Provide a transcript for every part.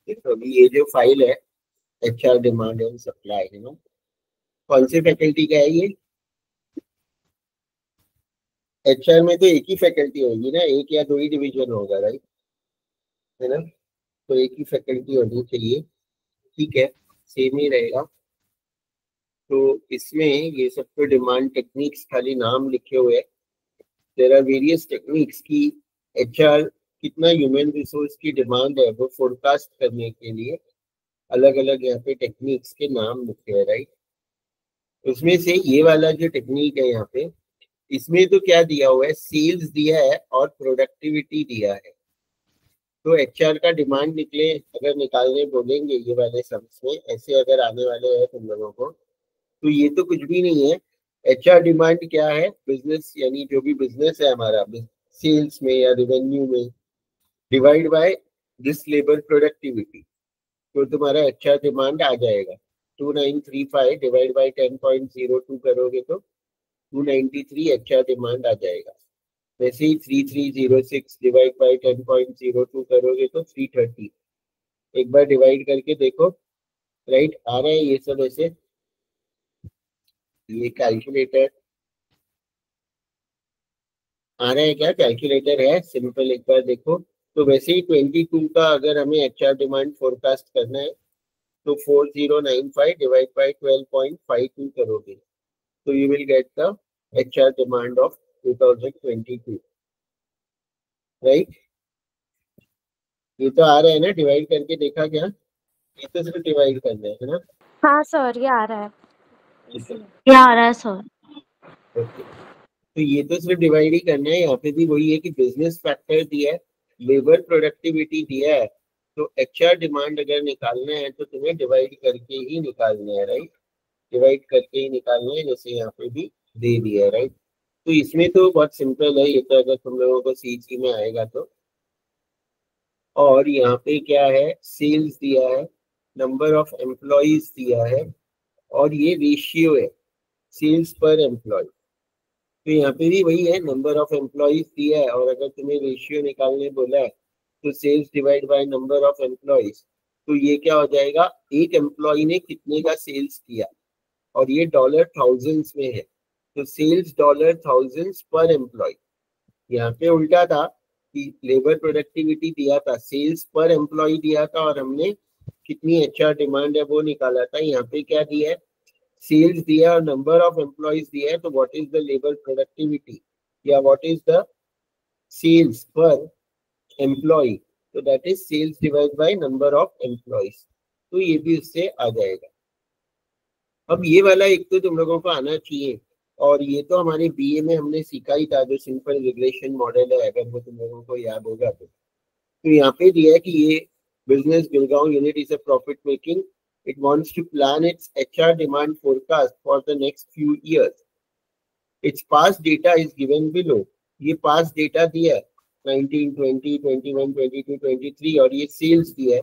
देखो अभी ये जो फाइल है HR डिमांड एंड सप्लाई है ना, कौन सी फैकल्टी का है ये? HR में तो एक ही फैकल्टी होगी ना, एक या दो ही डिवीजन होगा, राइट? है ना, तो एक ही फैकल्टी होनी चाहिए। ठीक है, सेम ही रहेगा। तो इसमें ये सब तो डिमांड टेक्निक्स खाली नाम लिखे हुए हैं। देयर आर वेरियस टेक्निक्स की HR कितना ह्यूमन रिसोर्स की डिमांड है वो फोरकास्ट करने के लिए अलग अलग यहाँ पे टेक्निक्स के नाम लिखे हैं, राइट? उसमें से ये वाला जो टेक्निक है यहाँ पे, इसमें तो क्या दिया हुआ है, सेल्स दिया है और प्रोडक्टिविटी दिया है। तो HR का डिमांड निकले अगर निकालने बोलेंगे ये वाले सम्स में, ऐसे अगर आने वाले हैं तुम लोगों को, तो ये तो कुछ भी नहीं है। HR डिमांड क्या है, बिजनेस यानी जो भी बिजनेस है हमारा सेल्स में या रेवेन्यू में, divide by this labour productivity, तो तुम्हारा HR डिमांड आ जाएगा। 2935 डिवाइड बाय 10.02 करोगे तो 293 HR डिमांड आ जाएगा। वैसे ही 3306 डिवाइड बाय 10.02 करोगे तो 330। एक बार डिवाइड करके देखो, राइट? आ रहा है ये सब ऐसे, ये कैलकुलेटर आ रहा है क्या? कैलकुलेटर है सिंपल, एक बार देखो। तो वैसे ही 22 का अगर हमें HR डिमांड फोरकास्ट करना है तो 4095 डिवाइड बाय 12.52 करोगे तो you will get the HR demand of 2022, right? ये तो आ रहा है ना, डिवाइड करके देखा क्या? ये तो सिर्फ डिवाइड करना है ना? हाँ सर, ये आ रहा है, ठीक है, ये आ रहा है सर। ओके। तो ये तो सिर्फ डिवाइड ही करना है। यहाँ पे भी वही है कि बिजनेस फैक्टर दिया है, लेबर प्रोडक्टिविटी दिया है, तो HR डिमांड अगर निकालना है तो तुम्हें डिवाइड करके ही निकालना है, राइट? डिवाइड करके ही निकालना है, जैसे यहाँ पे भी दे दिया है, राइट? तो इसमें तो बहुत सिंपल है ये तो, अगर तुम लोगों को CC में आएगा तो। और यहाँ पे क्या है, सेल्स दिया है, नंबर ऑफ एम्प्लॉयज दिया है, और ये रेशियो है सेल्स पर एम्प्लॉय। तो यहाँ पे भी वही है, नंबर ऑफ एम्प्लॉयज दिया है और अगर तुम्हें रेशियो निकालने बोला है तो sales divide by number of employees. तो ये क्या हो जाएगा, एक एम्प्लॉय ने कितने का सेल्स किया, और ये डॉलर थाउजेंड्स में है, तो सेल्स डॉलर थाउजेंड्स पर एम्प्लॉय। यहाँ पे उल्टा था कि लेबर प्रोडक्टिविटी दिया था, सेल्स पर एम्प्लॉय दिया था, और हमने कितनी HR डिमांड है वो निकाला था। यहाँ पे क्या दिया है, सेल्स दिया और नंबर ऑफ एम्प्लॉयज दिया है, तो what is the labour productivity या what is the sales per employ, तो that is sales divide by number of employees. तो ये भी उससे आ जाएगा। अब ये वाला एक तो तुम लोगों को आना चाहिए, और ये तो हमारे BA में हमने सीखा ही था, जो सिंपल रिग्रेशन मॉडल है, अगर वो तुम लोगों को याद होगा तो यहाँ पे दिया है कि ये business Gurgaon unit is a profit making, it wants to plan its HR demand forecast for the next few years. Its past data is given below. ये past data दिया है 19, 20, 21, 22, 23, और ये सेल्स दिया है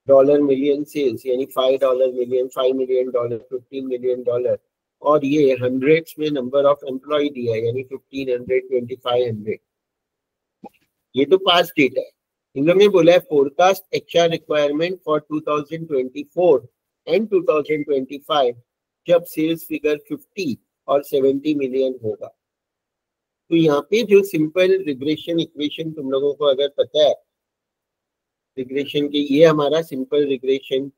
डॉलर मिलियन सेल्स, यानी $5 million, $5 million, $15 million, और ये हंड्रेड्स में नंबर ऑफ एम्प्लॉय दिया है, यानी 1500, 2500। ये तो पास्ट डेटा है। इन लोगों ने बोला है forecast HR requirement for 2024 and 2025 जब सेल्स फिगर 50 और 70 मिलियन होगा। तो यहाँ पे जो सिंपल रिग्रेशन इक्वेशन तुम लोगों को अगर पता है रिग्रेशन के, ये हमारा सिंपल रिग्रेशन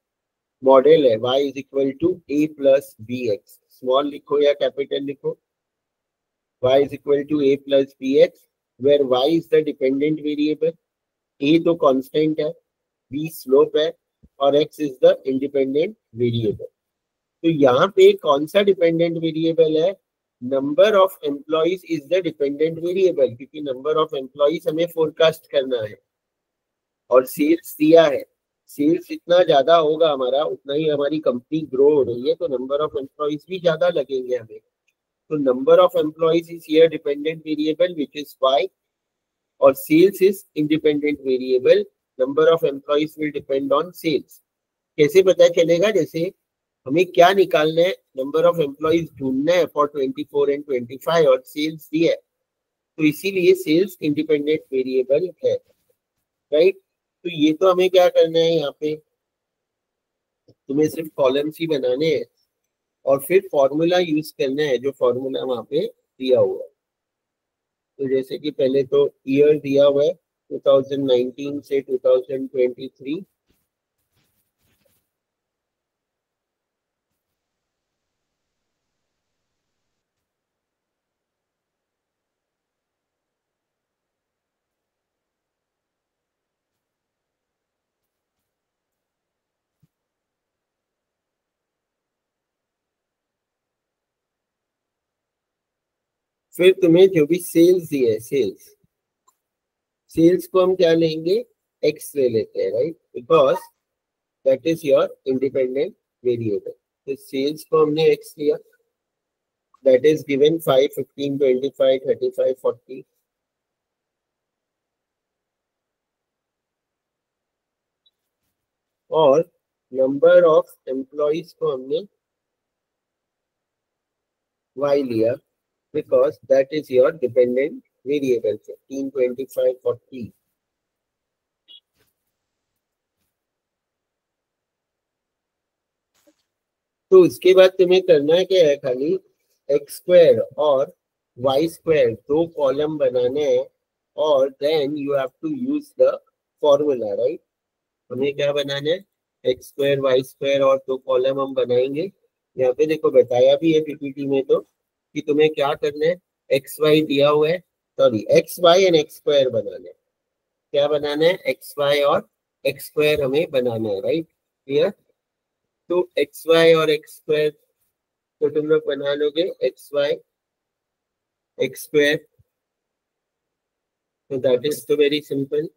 मॉडल है, y is equal to a plus bx। Small लिखो या कैपिटल लिखो, y is equal to a plus bx, where y is the dependent variable, a तो कांस्टेंट है, b स्लोप है, और x is the independent variable. तो यहाँ पे कौन सा डिपेंडेंट वेरिएबल है, number of employees is the dependent variable, क्योंकि नंबर ऑफ एम्प्लॉयज हमें फोरकास्ट करना है, और सेल्स दिया है, सेल्स जितना ज्यादा होगा हमारा उतना ही हमारी कंपनी ग्रो हो रही है, तो नंबर ऑफ एम्प्लॉयज भी ज्यादा लगेंगे हमें। तो number of employees is here dependent variable which is y, और sales is independent variable, number of employees will depend on sales. कैसे पता चलेगा, जैसे हमें क्या निकालना है, नंबर ऑफ एम्प्लॉयज ढूंढना है फॉर 24 एंड 25, और सेल्स दिया है, तो इसीलिए सेल्स इंडिपेंडेंट वेरिएबल है, राइट? तो ये तो हमें क्या करना है, यहाँ पे तुम्हें सिर्फ कॉलम्स ही बनाने हैं और फिर फॉर्मूला यूज करना है जो फॉर्मूला वहां पे दिया हुआ है। तो जैसे कि पहले तो ईयर दिया हुआ है 2019 से 2023, फिर तुम्हें जो भी सेल्स दिए है, सेल्स को हम क्या लेंगे, एक्स ले लेते हैं, right, because that is your independent variable. तो सेल्स को हमने एक्स लिया, दैट इज गिवन 5, 15, 25, 35, 40। और नंबर ऑफ एम्प्लॉइज को हमने y लिया, because that is your dependent variable, 15, 25, 40। तो उसके बाद तुम्हें करना है क्या है, खाली एक्स स्क्वायर और वाई स्क्वायर दो कॉलम बनाने हैं और then you have to use the formula, right. हमें क्या बनाना है, एक्स स्क्वायर वाई स्क्वायर और दो कॉलम हम बनाएंगे। यहाँ पे देखो बताया भी है पीपीटी में तो कि तुम्हें क्या करना है, एक्स वाई दिया हुआ है, sorry X Y and X square बनाना है। क्या बनाना है, एक्स वाई और एक्स स्क्वायर हमें बनाना है, राइट, क्लियर। तो एक्स वाई और एक्स स्क्वायर तो तुम लोग बना लोगे, एक्स वाई एक्स स्क्वायर, तो दैट इज तो वेरी सिंपल।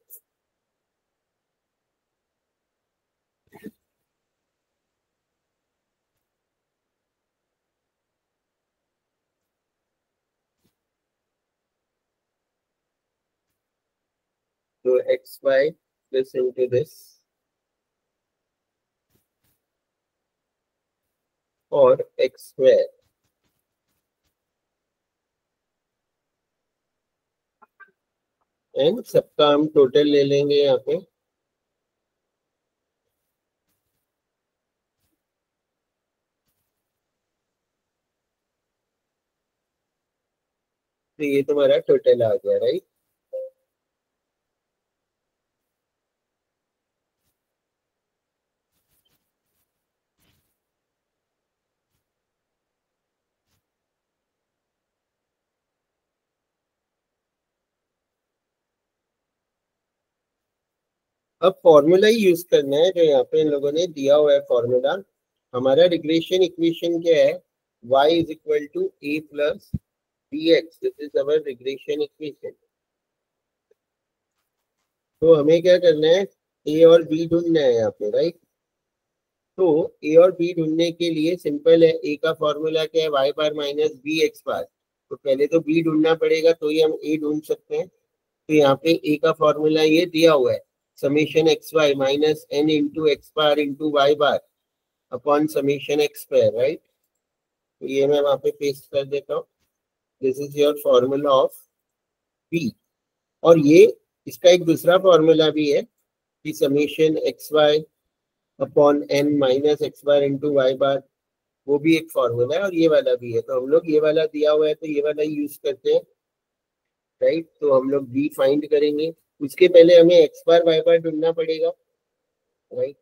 तो X Y plus into this और एक्स स्क्वायर, एंड सबका हम टोटल ले लेंगे यहाँ पे। तो ये तुम्हारा टोटल आ गया, राइट। अब फॉर्मूला ही यूज करना है जो यहाँ पे इन लोगों ने दिया हुआ है फॉर्मूला। हमारा रिग्रेशन इक्वेशन क्या है, y is equal to a plus B X, this is our regression equation. तो हमें क्या करना है, a और b ढूंढना है यहाँ पे, राइट। तो a और b ढूंढने के लिए सिंपल है, a का फॉर्मूला क्या है, y बार माइनस बी एक्स बार। तो पहले तो b ढूंढना पड़ेगा तो ही हम a ढूंढ सकते हैं। तो यहाँ पे a का फॉर्मूला ये दिया हुआ है, summation X Y minus N into X bar into Y bar upon summation X square, right. तो ये मैं वहां पे पेस्ट कर देता हूँ, this is your formula of B. और ये इसका एक दूसरा फॉर्मूला भी है कि summation X Y upon N minus X bar into Y bar, वो भी एक फॉर्मूला है और ये वाला भी है। तो हम लोग ये वाला दिया हुआ है तो ये वाला यूज करते हैं, राइट। तो हम लोग बी फाइंड करेंगे, उसके पहले हमें एक्स बार वाई बार ढूंढना पड़ेगा, राइट।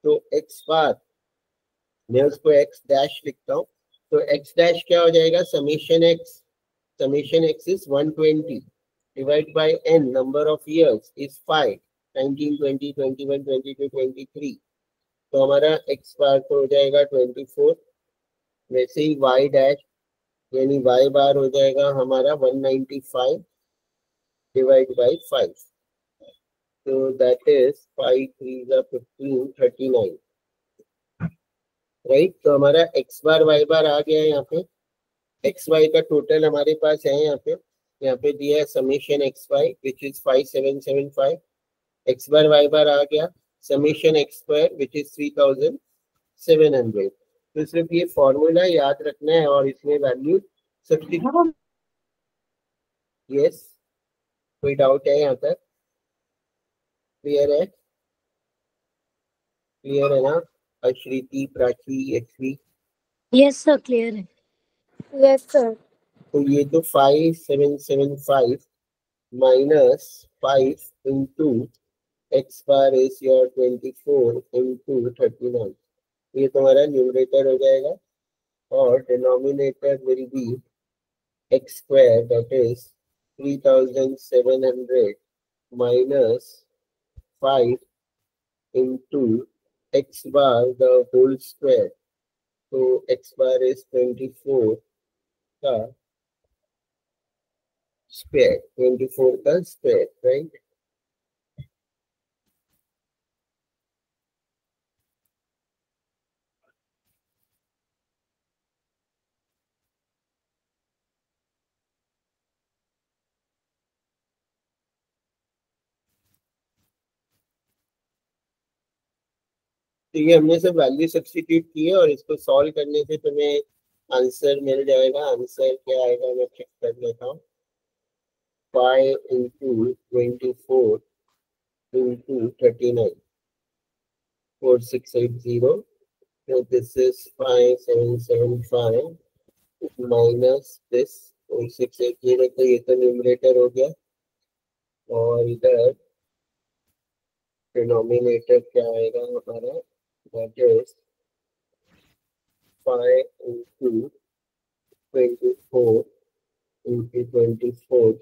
तो एक्स बार मैं उसको एक्स डैश लिखता हूँ, तो एक्स डैश क्या हो जाएगा, summation X is 120 divide by N, number of years is 5, 19, 20, 21, 22, 23। तो हमारा एक्स बार तो हो जाएगा 24, वैसे ही वाई डैश यानी वाई बार हो जाएगा हमारा 195 डिवाइड बाय 5, तो दैट इज 5 3 15, 39, राइट। तो हमारा एक्स बार वाई बार आ गया है यहाँ पे। एक्स वाई का टोटल हमारे पास है यहाँ पे दिया है summation X Y which is 5775, X bar Y bar आ गया summation X square which is 3700। तो सिर्फ ये फॉर्मूला याद रखना है और इसमें वैल्यू सब्स्टिट्यूट। यस, कोई डाउट है यहाँ तक, क्लियर है। क्लियर है ना अश्रिति, प्राची, एक्सवी? यस सर क्लियर है। Yes sir. तो ये तो 5775 minus 5 into X bar is your 24 into 39, ये तुम्हारा न्यूमरेटर हो जाएगा और denominator will be X square that is 3700 minus 5 into X bar the whole square, तो एक्स बार इज 24 का स्क्वायर, 24 का स्क्वायर, राइट? तो ये हमने सब वैल्यू सब्स्टिट्यूट की है और इसको सॉल्व करने से तुम्हें आंसर मिल जाएगा। आंसर क्या आएगा मैं चेक कर लेता हूँ। 5 into 24 into 39, 4680। So this is 5775 minus this 4680, तो ये तो न्यूमरेटर हो गया और इधर डिनोमिनेटर क्या आएगा हमारा, दैट इज 5 इंटू 24 इंटू 24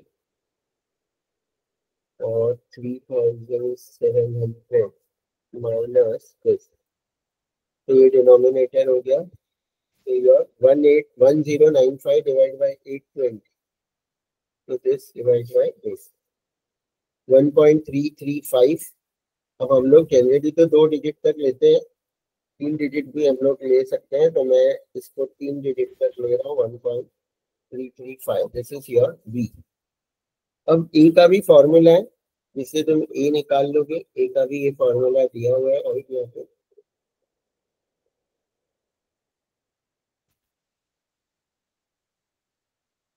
और 3700 माइनस दिस, तो ये डिनोमिनेटर हो गया। तो योर 1095 डिवाइड बाय 820, तो दिस डिवाइड बाय दिस 1.335। अब हम लोग जनरली तो 2 डिजिट तक लेते हैं, 3 डिजिट भी हम लोग ले सकते हैं, तो मैं इसको 3 डिजिट तक ले रहा हूँ। 1.335, दिस इज योर बी। अब ए का भी फॉर्मूला है, जिससे तुम ए निकाल लोगे। ए का भी ये फॉर्मूला दिया हुआ है और यहाँ पे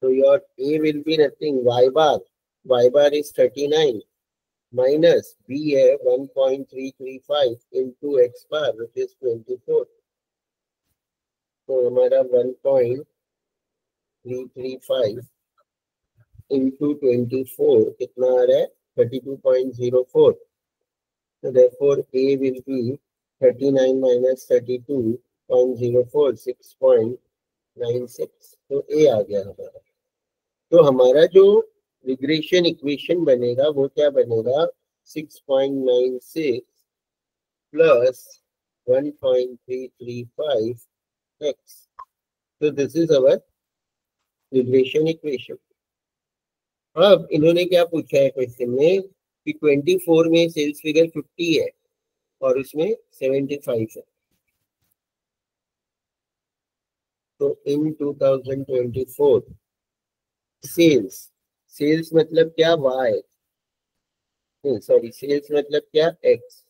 तो your A will be nothing, y bar is 39 minus B है 1.335 into X bar which is 24, तो हमारा 1.335 इंटू 24 कितना आ रहा है, 32.04। So therefore A will be 39 minus 32.04, 6.96, तो A आ गया हमारा। तो हमारा जो रिग्रेशन इक्वेशन बनेगा वो क्या बनेगा, 6.96 प्लस 1.335 x। तो this is our regression equation. अब इन्होंने क्या पूछा है क्वेश्चन में कि 24 में सेल्स फिगर 50 है और उसमें 75 है। तो इन 2024 सेल्स, सेल्स मतलब क्या, वाई, नहीं सॉरी, सेल्स मतलब क्या, एक्स।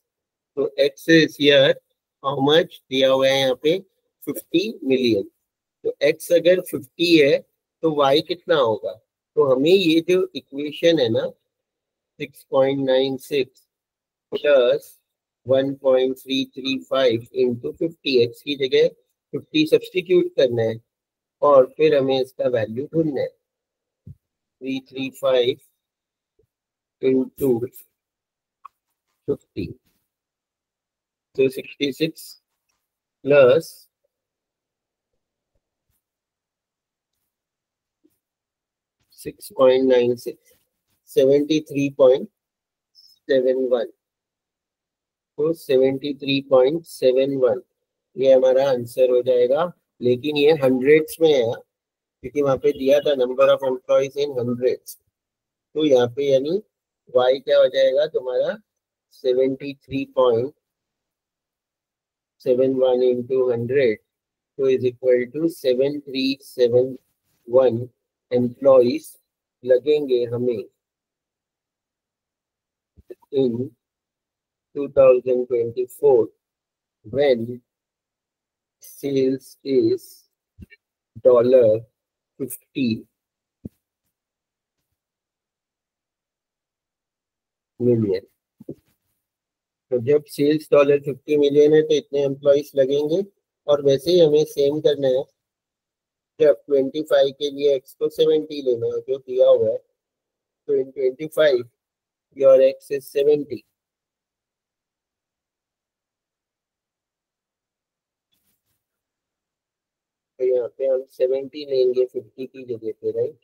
तो x is here, how much दिया हुआ है यहाँ पे, 50 मिलियन। तो एक्स अगर 50 है तो वाई कितना होगा, तो हमें ये जो इक्वेशन है ना 6.96 प्लस 1.335 इंटू 50, एक्स की जगह 50 सब्सटीट्यूट करना है और फिर हमें इसका वैल्यू ढूंढना है। 335 इंटू 50, तो 66 प्लस 6.96, 73.71, तो 73.71 ये हमारा आंसर हो जाएगा। लेकिन ये हंड्रेड्स में है क्योंकि वहां पे दिया था number of employees in hundreds, तो यहाँ पे यानी y क्या हो जाएगा तुम्हारा 73.71 इंटू 100, तो इज इक्वल टू 7371 एम्प्लॉयज लगेंगे हमें इन 2024 when sales is $50 million। तो जब सेल्स $50 मिलियन है तो इतने एम्प्लॉइज लगेंगे, और वैसे ही हमें सेम करना है, जब 25 के लिए x को 70 लेना है जो दिया हुआ है, तो इन 25 योर x इज 70। तो यहाँ पे हम 70 लेंगे 50 की जगह पे, राइट।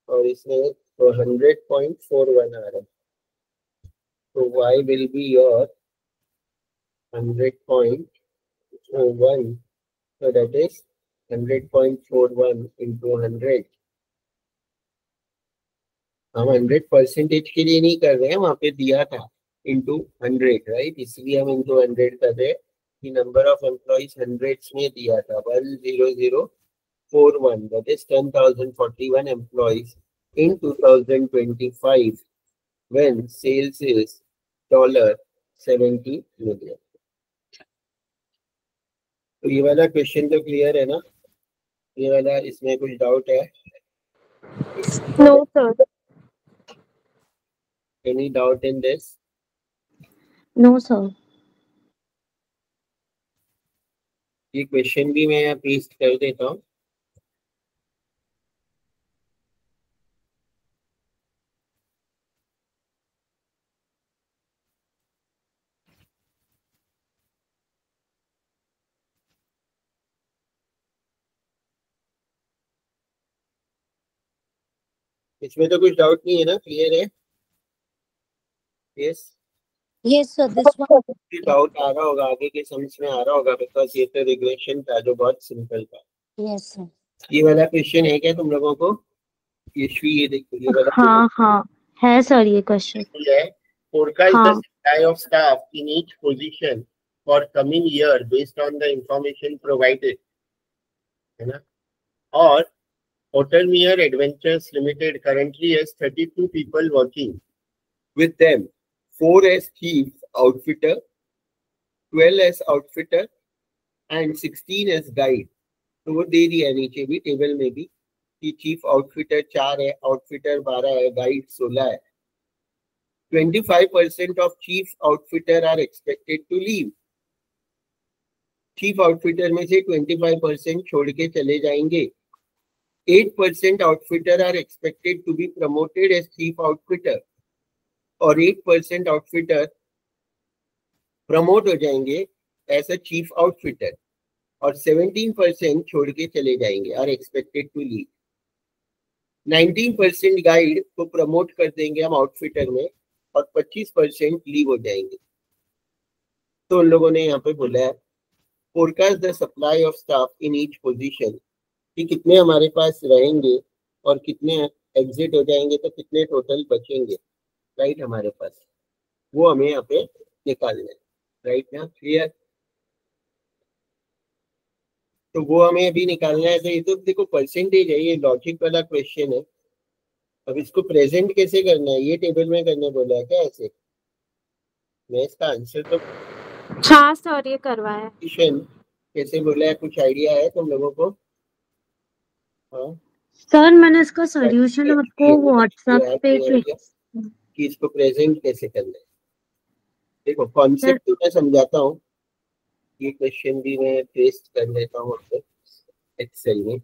और इसमें तो 100.41 आ रहा है, तो y will be your 100.41, so that is 100.41 into 100। हम 100% के लिए नहीं कर रहे हैं, वहां पे दिया था इंटू 100, राइट, इसलिए हम इंटू 100 कर रहे हैं कि नंबर ऑफ एम्प्लॉइज हंड्रेड्स में दिया था 10041, that is 10,041 employees in 2025 when sales is $70 million। तो ये वाला क्वेश्चन तो क्लियर है ना? ये वाला, इसमें कुछ डाउट है? No, sir. Any doubt in this? No, sir. ये क्वेश्चन भी मैं यहाँ पेस्ट कर देता हूँ। इसमें तो कुछ डाउट नहीं है ना? क्लियर है? Yes. Yes, sir. This one. Doubt आ रहा होगा, आगे के समझ में आ रहा होगा, बिकॉज ये तो रिग्रेशन था जो बहुत सिंपल था। Yes, sir. ये वाला क्वेश्चन है क्या तुम लोगों को? ये देखो, ये वाला हाँ हाँ है सर ये क्वेश्चन। है, forecast the हाँ supply of staff in each position for coming year based on the information provided, है ना? और Hotel Mere Adventures Limited currently has 32 people working with them, 4 as chief outfitter, 12 as outfitter and 16 as guide। तो वो दे दिया नीचे भी table में भी कि चीफ आउटफिटर 4 है, आउटफिटर 12 है, गाइड 16 है। 25% of chief outfitter are expected to leave। Chief outfitter में से 25% छोड़ के चले जाएंगे। 8% outfitter are expected to be promoted as chief outfitter, और 8% आउटफिटर प्रमोट हो जाएंगे एज अ चीफ आउटफिटर, और 17% छोड़ के चले जाएंगे, are expected to leave. 19% guide को प्रमोट कर देंगे हम आउटफिटर में, और 25% लीव हो जाएंगे। तो उन लोगों ने यहाँ पे बोला है forecast the supply of staff in each position, कि कितने हमारे पास रहेंगे और कितने एग्जिट हो जाएंगे, तो कितने टोटल बचेंगे, राइट, हमारे पास वो हमें यहाँ पे निकालना है, राइट ना? क्लियर? तो वो हमें अभी निकालना है। तो ये तो देखो परसेंटेज है, ये लॉजिक वाला क्वेश्चन है। अब इसको प्रेजेंट कैसे करना है, ये टेबल में करने बोला है क्या ऐसे? मैं इसका आंसर तो हाँ सर ये करवाया। कैसे बोला है, कुछ आइडिया है तुम लोगों को? हाँ सर मैंने इसका सॉल्यूशन आपको व्हाट्सएप पे कि इसको प्रेजेंट कैसे करना है। देखो कॉन्सेप्ट तो मैं समझाता हूँ, ये क्वेश्चन भी मैं पेस्ट कर लेता हूँ अपने एक्सेल में।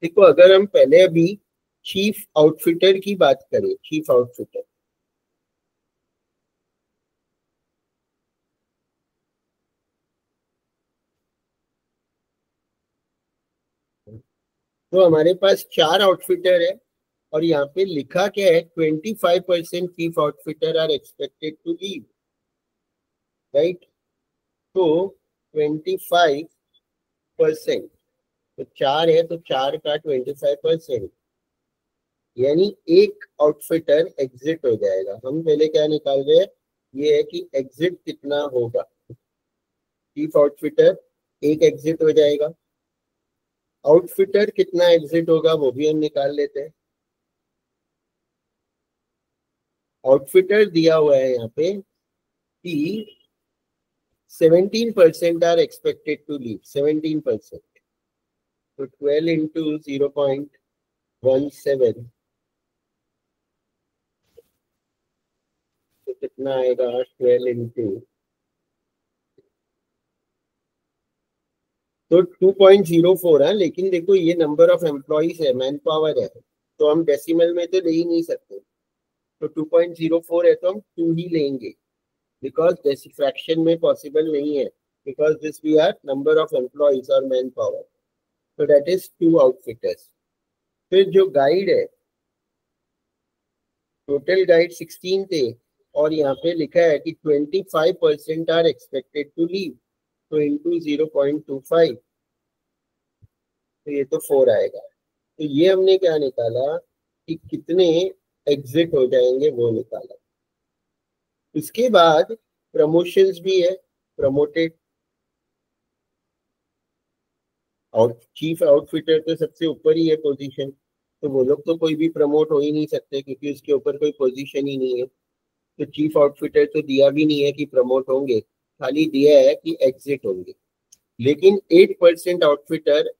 देखो अगर हम पहले अभी चीफ आउटफिटर की बात करें, चीफ आउटफिटर, तो हमारे पास 4 आउटफिटर है, और यहाँ पे लिखा क्या है, 25% chief outfitter are expected to leave, right. तो 25%, तो 4 है तो 4 का 25%, यानी एक आउटफिटर एग्जिट हो जाएगा। हम पहले क्या निकाल रहे हैं, ये है कि एग्जिट कितना होगा। चीफ आउटफिटर एक एग्जिट हो जाएगा, आउटफिटर कितना एग्जिट होगा वो भी हम निकाल लेते हैं। आउटफिटर दिया हुआ है यहाँ पे कि 17% आर एक्सपेक्टेड टू लीव, 17%। तो 12 इंटू 0.17 तो कितना आएगा, 12 इंटू तो 2.04 है। लेकिन देखो ये नंबर ऑफ एम्प्लॉइज है, मैन पावर है, तो हम डेसिमल में तो ले ही नहीं सकते। तो 2.04 है तो हम 2 ही लेंगे, बिकॉज फ्रैक्शन में पॉसिबल नहीं है, because this we are number of employees और मैन पावर। तो दैट इज 2 आउटफिटर्स। फिर जो गाइड है, टोटल गाइड 16 थे और यहाँ पे लिखा है कि 25% आर एक्सपेक्टेड टू लीव, तो इंटू 0.25 तो ये तो 4 आएगा। तो ये हमने क्या निकाला कि कितने एग्जिट हो जाएंगे वो निकाला। उसके बाद प्रमोशंस भी है, प्रमोटेड आउट चीफ आउटफिटर तो सबसे ऊपर ही है पोजीशन, तो वो लोग तो कोई भी प्रमोट हो ही नहीं सकते क्योंकि उसके ऊपर कोई पोजीशन ही नहीं है। तो चीफ आउटफिटर तो दिया भी नहीं है कि प्रमोट होंगे, खाली दिया है कि एग्जिट होंगे। लेकिन 8% outfitter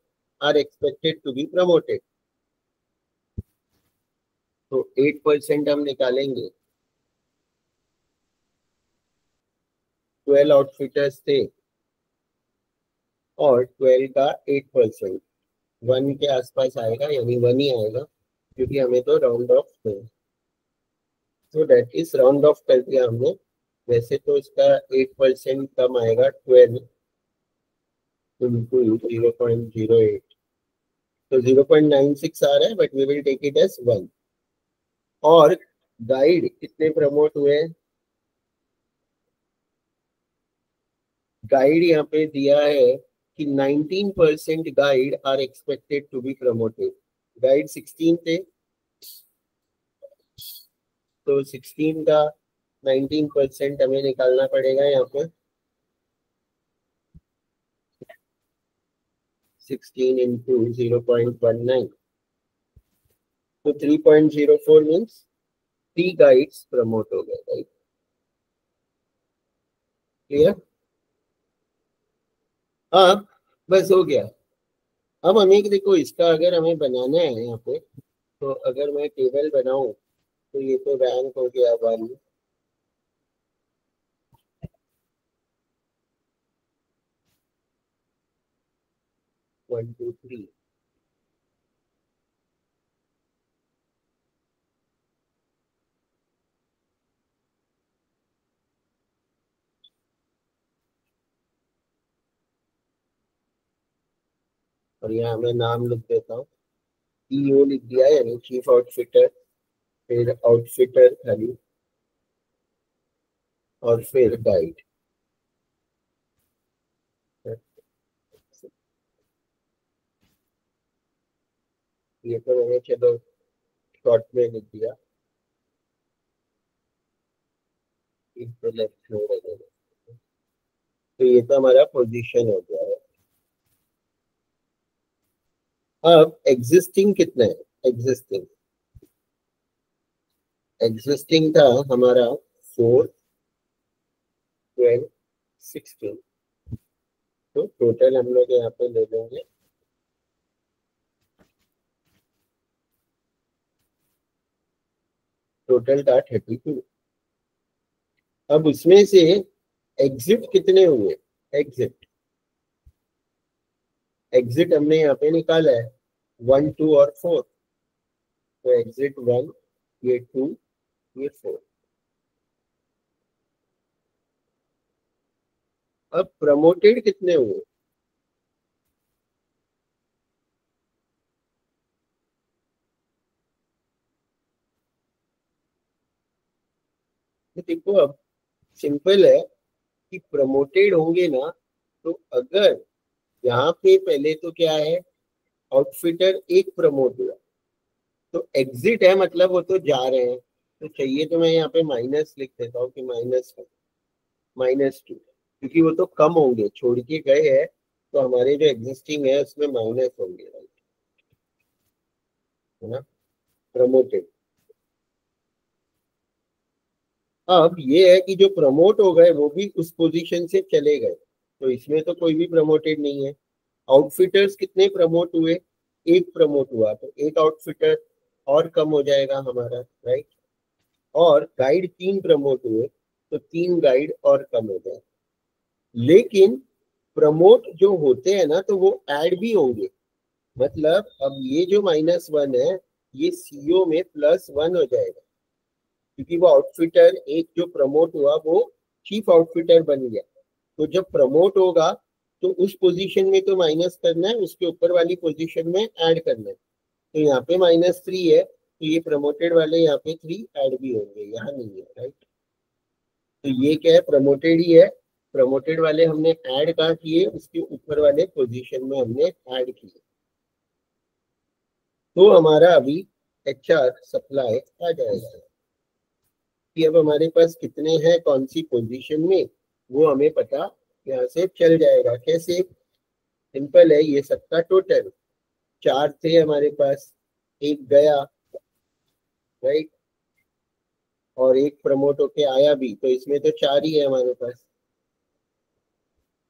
are expected to be promoted, तो 8% हम निकालेंगे। 12 आउटफिटर्स थे और 12 का 8% 1 के आसपास आएगा, यानी 1 ही आएगा क्योंकि हमें तो राउंड ऑफ है। तो दैट इज राउंड ऑफ कर दिया हमने। वैसे तो इसका 8% कम आएगा, 12 इंटू 0.08 तो 0.96 आ रहा है, but we will take it as 1। और गाइड कितने प्रमोट हुए, गाइड यहाँ पे दिया है कि 19% guide are expected to be promoted. Guide 16 थे तो 16 का 19% हमें निकालना पड़ेगा यहाँ पे। 16 इंटू 0.19 तो 3.04 मीन्स 3 गाइड्स प्रमोट हो गए। Right, clear? अब बस हो गया। अब हमें देखो इसका अगर हमें बनाना है यहाँ पे, तो अगर मैं टेबल बनाऊं तो ये तो रैंक हो गया 1, 1 2 3, और यहाँ मैं नाम लिख देता हूँ, ईओ लिख दिया यानी चीफ आउटफिटर, फिर आउटफिटर खाली और फिर गाइड। ये तो मैंने चलो शॉर्ट में लिख दिया, इसको लेफ्ट में रखेंगे। तो ये तो हमारा पोजीशन हो गया है। अब एग्जिस्टिंग कितना है, एग्जिस्टिंग एग्जिस्टिंग था हमारा 4, 12, 16। तो टोटल हम लोग यहाँ पे ले लेंगे टोटल था 32। अब उसमें से एग्जिट कितने हुए, एग्जिट एग्जिट हमने यहाँ पे निकाला है 1 2 और 4। तो एग्जिट 1, ये 2, ये 4। अब प्रमोटेड कितने हुए, तो देखो अब सिंपल है कि प्रमोटेड होंगे ना, तो अगर यहाँ पे पहले तो क्या है, आउटफिटर एक प्रमोट हुआ तो एग्जिट है मतलब वो तो जा रहे हैं, तो चाहिए तो मैं यहाँ पे माइनस लिख देता हूँ कि -2, क्योंकि वो तो कम होंगे, छोड़ के गए हैं, तो हमारे जो एग्जिस्टिंग है उसमें माइनस होंगे, राइट, है ना, प्रमोटेड। अब ये है कि जो प्रमोट हो गए वो भी उस पोजीशन से चले गए, तो इसमें तो कोई भी प्रमोटेड नहीं है। आउटफिटर्स कितने प्रमोट हुए, एक प्रमोट हुआ, तो एक आउटफिटर और कम हो जाएगा हमारा, राइट। और गाइड 3 प्रमोट हुए, तो 3 गाइड और कम हो जाए। लेकिन प्रमोट जो होते हैं ना, तो वो ऐड भी होंगे, मतलब अब ये जो -1 है ये सीओ में +1 हो जाएगा, क्योंकि वो आउटफिटर एक जो प्रमोट हुआ वो चीफ आउटफिटर बन गया। तो जब प्रमोट होगा तो उस पोजीशन में तो माइनस करना है, उसके ऊपर वाली पोजीशन में ऐड करना है। तो यहाँ पे -3 है, तो ये प्रमोटेड वाले यहाँ पे 3 ऐड भी होंगे, यहाँ नहीं है, राइट। तो ये क्या है, प्रमोटेड ही है, प्रमोटेड वाले हमने ऐड कहाँ किए, उसके ऊपर वाले पोजीशन में हमने ऐड किए, तो हमारा अभी HR सप्लाई आ जाएगा कि अब हमारे पास कितने हैं कौन सी पोजीशन में, वो हमें पता यहाँ से चल जाएगा। कैसे, सिंपल है, ये सबका टोटल 4 थे हमारे पास, एक गया, राइट, और एक प्रमोट होके आया भी, तो इसमें तो 4 ही है हमारे पास।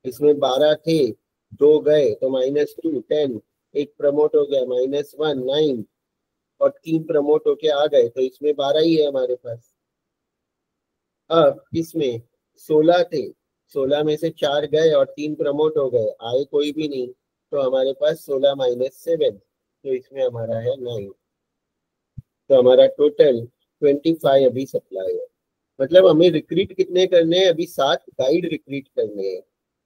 इसमें 12 थे, 2 गए तो -2 10, एक प्रमोट हो गया -1 9, और 3 प्रमोट होके आ गए, तो इसमें 12 ही है हमारे पास। अब इसमें 16 थे, 16 में से 4 गए और 3 प्रमोट हो गए, आए कोई भी नहीं, तो हमारे पास 16 -7, तो इसमें हमारा है 9, तो हमारा टोटल 25 अभी सप्लाई है। मतलब हमें रिक्रूट कितने करने हैं, अभी 7 गाइड रिक्रूट करने हैं।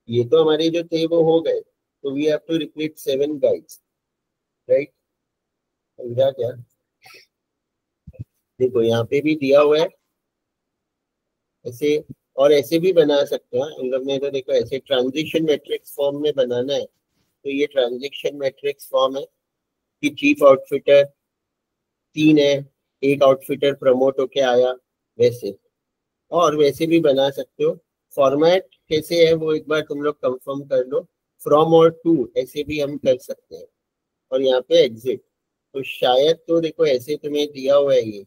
ये तो हमारे जो थे वो हो गए, तो we have to recruit 7 guides, right, समझा क्या। देखो यहाँ पे भी दिया हुआ है ऐसे, और ऐसे भी बना सकते हैं हम लोग ने, तो देखो ऐसे ट्रांजिशन मैट्रिक्स फॉर्म में बनाना है, तो ये ट्रांजिशन मैट्रिक्स फॉर्म है कि चीफ आउटफिटर 3 है, एक आउटफिटर प्रमोट होके आया, वैसे, और वैसे भी बना सकते हो। फॉर्मेट कैसे है वो एक बार तुम लोग कंफर्म कर लो, फ्रॉम और टू ऐसे भी हम कर सकते हैं, और यहाँ पे एग्जिट, तो शायद तो देखो ऐसे तुम्हें दिया हुआ है ये,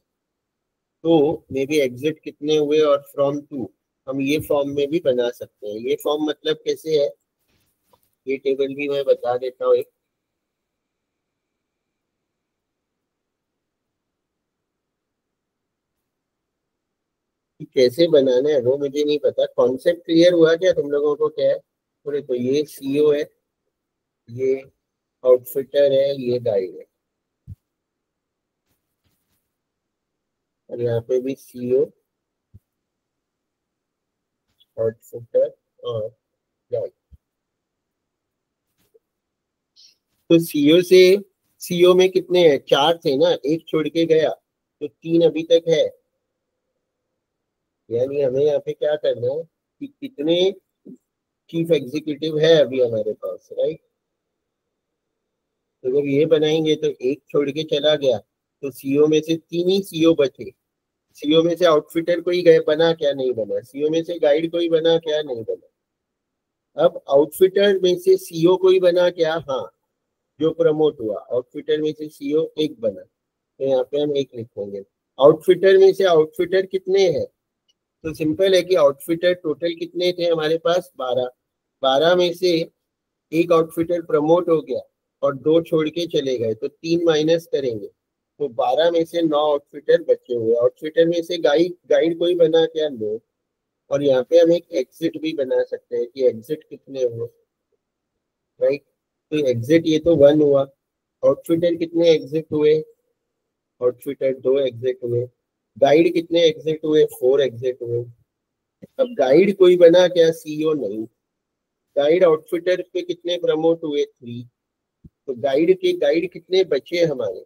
तो मे बी एग्जिट कितने हुए और फ्रॉम टू हम ये फॉर्म में भी बना सकते हैं। ये फॉर्म मतलब कैसे है, ये टेबल भी मैं बता देता हूँ एक, कि कैसे बनाना है वो मुझे नहीं पता, कॉन्सेप्ट क्लियर हुआ क्या तुम लोगों को, क्या है। तो देखो ये सीओ है, ये आउटफिटर है, ये गाइड है, और यहाँ पे भी सीओ आउटफिटर और गाइड। तो सीओ में कितने हैं, 4 थे ना, एक छोड़ के गया, तो 3 अभी तक है। यानी हमें यहाँ पे क्या करना है कि कितने चीफ एग्जीक्यूटिव है अभी हमारे पास, राइट। तो जब ये बनाएंगे तो एक छोड़ के चला गया, तो सीओ में से 3 ही सीओ बचे। सीओ में से आउटफिटर कोई गए बना क्या, नहीं बना। सीओ में से गाइड कोई बना क्या, नहीं बना। अब आउटफिटर में से सीओ कोई बना क्या, हाँ, जो प्रमोट हुआ आउटफिटर में से सीओ एक बना, तो यहाँ पे हम एक लिखेंगे। आउटफिटर में से आउटफिटर कितने हैं, तो सिंपल है कि आउटफिटर टोटल कितने थे हमारे पास, 12। 12 में से एक आउटफिटर प्रमोट हो गया और 2 छोड़ के चले गए, तो 3 माइनस करेंगे, तो 12 में से 9 आउटफिटर बचे हुए। आउटफिटर में से गाइड गाइड कोई बना क्या, 9। और यहाँ पे हम एक एग्जिट भी बना सकते हैं कि एग्जिट कितने हुए, राइट। तो एग्जिट ये तो 1 हुआ। आउटफिटर कितने एग्जिट हुए, आउटफिटर 2 एग्जिट हुए। गाइड कितने एग्जिट हुए, 4 एग्जिट हुए। अब गाइड कोई बना क्या, सीईओ नहीं। गाइड आउटफिटर पे कितने प्रमोट हुए, 3। तो गाइड कितने बचे हमारे,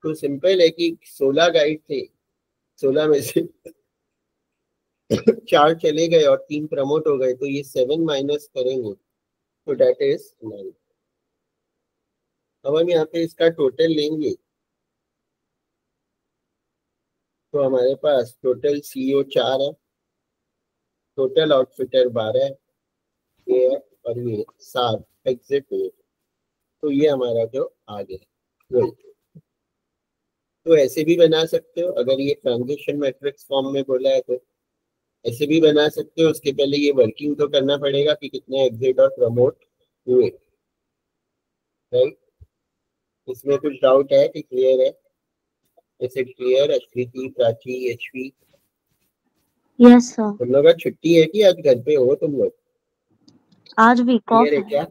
तो सिंपल है कि 16 गाइड थे, 16 में से 4 चले गए और 3 प्रमोट हो गए, तो ये 7 माइनस करेंगे, तो डेट इज 9। अब हम यहाँ पे इसका टोटल लेंगे, तो हमारे पास टोटल सीओ 4 है, टोटल आउटफिटर 12 है, ये है, और ये 7 एग्जिट है। तो ये हमारा जो आगे है वही। तो ऐसे भी बना सकते हो, अगर ये ट्रांजिशन मैट्रिक्स फॉर्म में बोला है तो ऐसे भी बना सकते हो। उसके पहले ये वर्किंग तो करना पड़ेगा कि कितने एग्जिट और प्रमोट हुए, राइट। इसमें कुछ डाउट है कि क्लियर है? Is it clear? Ashwiti, Prachi, एचपी, यस सर। तुम लोग आज छुट्टी है कि आज घर पे हो तुम लोग? आज वीक ऑफ क्लियर है है। क्या?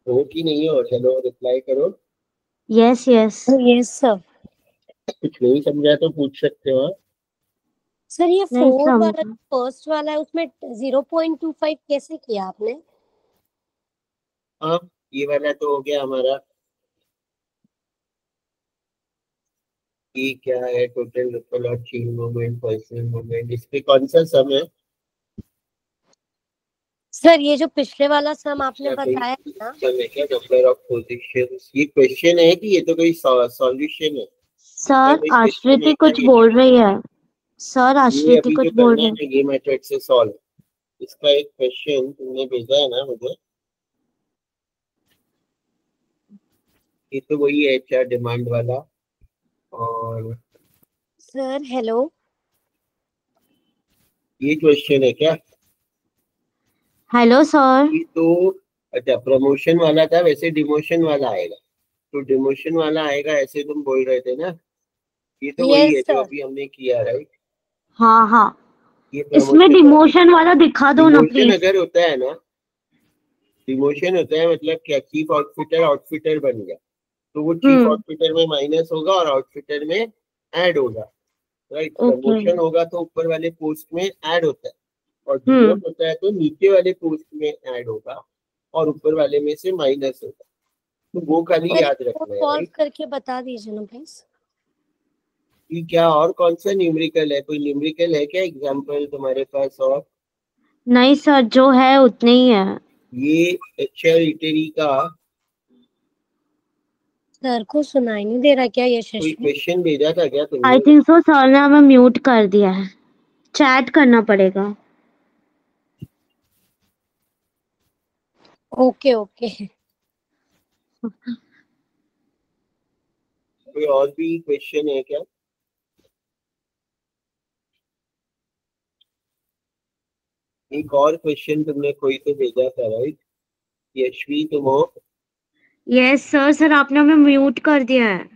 हो कि नहीं हो? चलो रिप्लाई करो। Yes yes yes sir. कुछ नहीं समझा तो पूछ सकते हो। सर ये नहीं 4 वाला समझा। फर्स्ट वाला है, उसमें 0.25 कैसे किया आपने? हाँ, ये वाला तो हो गया हमारा। ये क्या है? टोटल रिपल और चेन मोमेंट, पर्सनल मोमेंट, इस पे कौन सा सम है? सर ये जो पिछले वाला सम आपने क्या कोई बताया ना, सम है क्या? नंबर ऑफ पोजीशंस, ये क्वेश्चन है कि ये तो कोई सॉल्यूशन है? इसका सर कोई क्वेश्चन है आश्रिति क्या कुछ ये? बोल रही है। सर ये आश्रिति अभी जो कुछ बोल करना है रही है। ना, ये मेथड से सॉल्व, इसका एक क्वेश्चन तुमने भेजा है ना मुझे, ये तो वही है एचआर डिमांड वाला। और सर हेलो, ये क्वेश्चन है क्या? Hello sir. ये तो अच्छा प्रमोशन वाला था, वैसे डिमोशन वाला आएगा। तो डिमोशन वाला आएगा ऐसे तुम बोल रहे थे ना? ये तो वही यस है जो सर। अभी हमने किया, राइट। हाँ हाँ, ये इसमें प्रमोशन वाला। डिमोशन वाला दिखा दो ना डिमोशन प्लीज। अगर होता है ना, डिमोशन होता है मतलब क्या, चीफ आउटफिटर आउटफिटर बन गया तो वो चीफ हम्म। आउटफिटर में माइनस होगा और आउटफिटर में ऐड होगा, राइट। ओके। प्रमोशन होगा तो ऊपर वाले पोस्ट में ऐड होता है, और हम्म। डिमोट होता है तो नीचे वाले पोस्ट में ऐड होगा और ऊपर वाले में से माइनस होगा। तो वो खाली सर याद इसको रखना है, सॉल्व राइट। करके बता दीजिए ना प्लीज। कि क्या और कौन सा न्यूमेरिकल है? कोई न्यूमेरिकल है क्या एग्जांपल तुम्हारे पास? और नहीं सर, जो है उतने ही है। ये एचएल इटरी का सर को सुनाई नहीं दे रहा क्या कोई यशस्वी? क्वेश्चन भेजा था क्या आई तुमने? थिंक सो सर ने हमें म्यूट कर दिया है। चैट करना पड़ेगा। Okay okay. कोई और भी क्वेश्चन है क्या? एक और क्वेश्चन तुमने कोई तो भेजा था, राइट। यशवी तुम हो? Yes sir. सर आपने हमें म्यूट कर दिया है।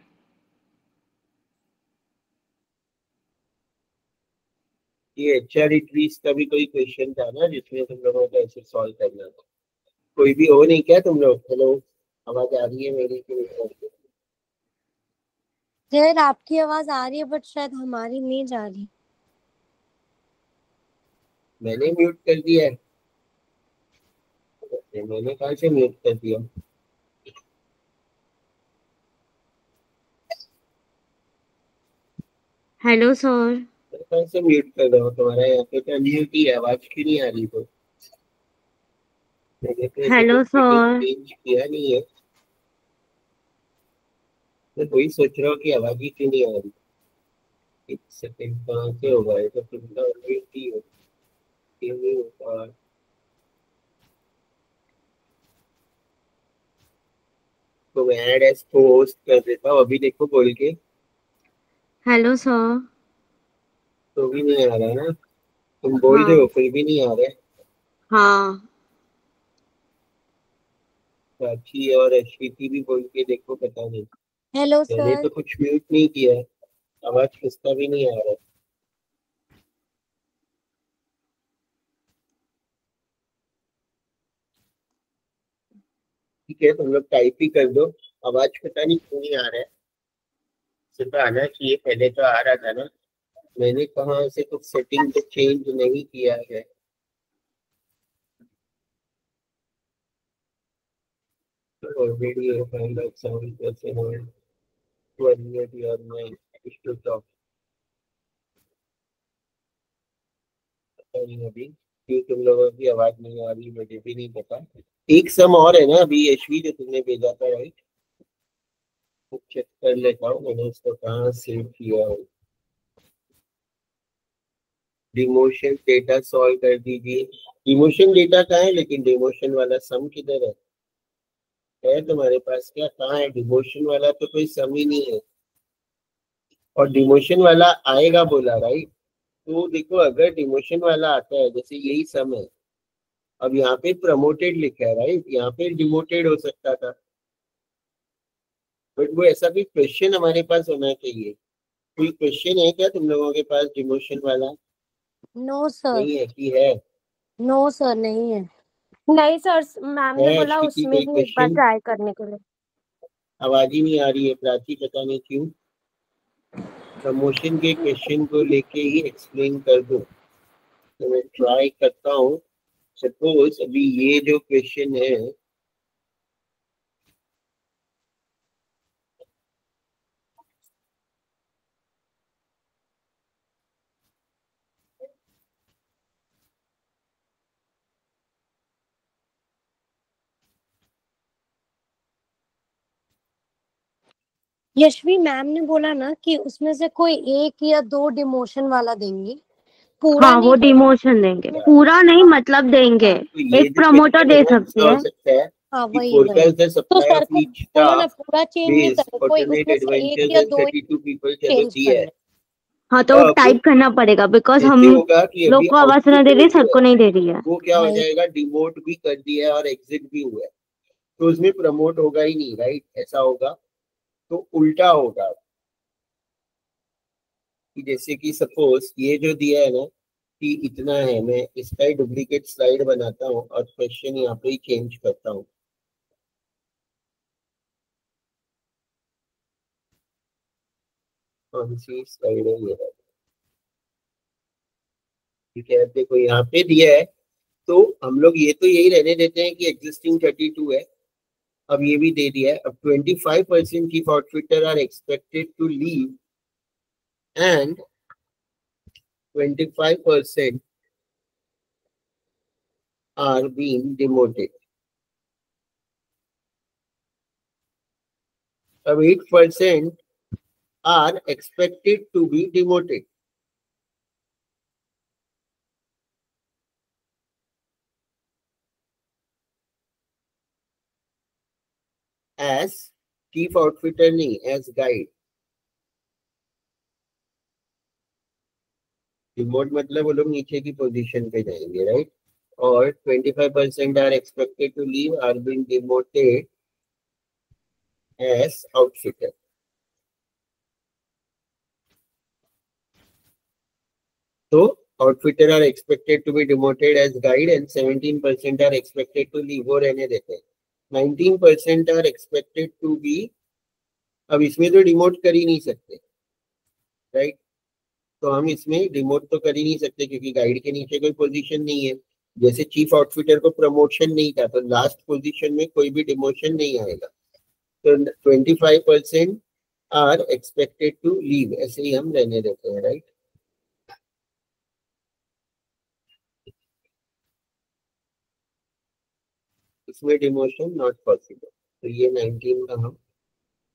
ये एचआर इटरीज का भी कोई क्वेश्चन था ना जिसमें तुम लोगों को ऐसे सॉल्व करना था? कोई भी हो नहीं क्या तुम लोग? हेलो, आवाज आ रही है मेरी कि नहीं? सर आपकी आवाज आ रही है बट शायद हमारी नहीं जा रही। मैंने म्यूट कर दिया है? मैंने कहाँ से म्यूट कर दिया? Hello sir. मैं कहाँ से म्यूट कर रहा हूँ? तुम्हारा यहाँ पे तो अनम्यूट ही है, आवाज क्यों नहीं आ रही? तो मैंने तो ऐसे कुछ हेलो सेटिंग सर। चेंज किया नहीं है। मैं वही सोच रहा हूँ कि आवाज ही क्यों नहीं आ रही। एक सेकंड, कहाँ से होगा? ये तो तुमका अनम्यूट ही हो, क्यों नहीं होगा? तो मैं ऐड एज को होस्ट कर देता हूँ अभी, देखो बोल के। Hello sir. तो भी नहीं आ रहा ना? तुम बोल रहे हाँ हो फिर भी नहीं आ रहा है। हाँ। प्राची और अश्विति भी बोल के देखो, पता नहीं। हेलो मैंने सर। तो कुछ म्यूट नहीं किया है, आवाज किसका भी नहीं आ रहा है। ठीक है, तुम लोग टाइप ही कर दो। आवाज पता नहीं क्यों नहीं आ रहा है। सिर्फ आना चाहिए, पहले तो आ रहा था ना। मैंने कहाँ से कुछ सेटिंग तो चेंज नहीं किया है। ऑलरेडी फाइंड आउट साउंड कैसे हो to unmute your mic to talk। पता नहीं अभी क्यों तुम लोगों की आवाज नहीं आ रही, मुझे भी नहीं पता। एक सम और है ना अभी यशवी जो तुमने भेजा था, राइट। चेक कर लेता हूँ मैंने इसको कहाँ सेव किया है। डिमोशन डेटा सॉल्व कर दीजिए। डिमोशन डेटा कहाँ है, लेकिन डिमोशन वाला सम किधर है तुम्हारे पास? क्या कहाँ है डिमोशन वाला? तो कोई सम ही नहीं है, और डिमोशन वाला आएगा बोला, राइट? तो देखो, अगर डिमोशन वाला आता है, जैसे यही सम है, अब यहाँ पे प्रमोटेड लिखा है, राइट? यहाँ पे डिमोटेड हो सकता था, बट वो ऐसा भी क्वेश्चन हमारे पास होना चाहिए। कोई क्वेश्चन है क्या तुम लोगों के पास डिमोशन वाला? No sir. नहीं है कि है? नो सर, नहीं है। नहीं सर, मैम ने बोला श्रुति उसमें कोई भी एक बार क्वेश्चन? ट्राई करने के लिए। आवाज ही नहीं आ रही है प्राची, पता नहीं क्यों। प्रमोशन के क्वेश्चन को लेके ही एक्सप्लेन कर दो, तो मैं ट्राई करता हूँ। सपोज अभी ये जो क्वेश्चन है, यशवी मैम ने बोला ना कि उसमें से कोई एक या दो डिमोशन वाला देंगी, पूरा हाँ, वो नहीं देंगी। डिमोशन देंगे, पूरा नहीं मतलब देंगे। तो ये एक जो प्रमोटर क्वेश्चन है दे वो सकती ऐसा हो है। सकता है हाँ, कि वही वही। forecast the तो supply सर of को each बोलो ना, staff पूरा चेंज नहीं based करना, कोई alternate उसमें से एक adventures या and दो 32 people चलो चेंज दिया करना है। है। हाँ, तो अब टाइप करना पड़ेगा, बिकॉज हम ऐसे होगा कि लोग अभी को आवाज सुनाई दे रही आउटपुट है, सर को नहीं दे रही है। वो क्या हो वही। जाएगा, डिमोट भी कर दिया है और एग्जिट भी हुआ है, तो उसमें प्रमोट होगा ही नहीं, राइट? ऐसा होगा। तो उल्टा होगा कि जैसे कि सपोज ये जो दिया है ना कि इतना है, मैं इसका ही डुप्लीकेट स्लाइड बनाता हूँ और क्वेश्चन यहाँ पे ही चेंज करता हूँ। कौन सी स्लाइड है ये? ठीक है, देखो यहाँ पे दिया है, तो हम लोग ये तो यही रहने देते हैं कि एग्जिस्टिंग 32 है। अब ये भी दे दिया है। अब 25% chief outfitter are expected to leave and 25% are being demoted. अब 8% are expected to be demoted. As chief outfitter नहीं, as guide. डिमोट मतलब वो लोग नीचे की पोजीशन पे जाएंगे, राइट? और 25% are expected to leave are being demoted as outfitter. So outfitter are expected to be demoted as guide and 17% are expected to leave, वो रहने देते हैं। 19% are expected to be, अब इसमें तो डिमोट कर ही नहीं सकते, राइट? तो हम इसमें डिमोट तो कर ही नहीं सकते क्योंकि गाइड के नीचे कोई पोजीशन नहीं है। जैसे चीफ आउटफिटर को प्रमोशन नहीं था, तो लास्ट पोजीशन में कोई भी डिमोशन नहीं आएगा। तो 25% आर एक्सपेक्टेड टू लीव, ऐसे ही हम रहने देते हैं, राइट? इसमें डिमोशन नॉट पॉसिबल, तो ये 19 का हम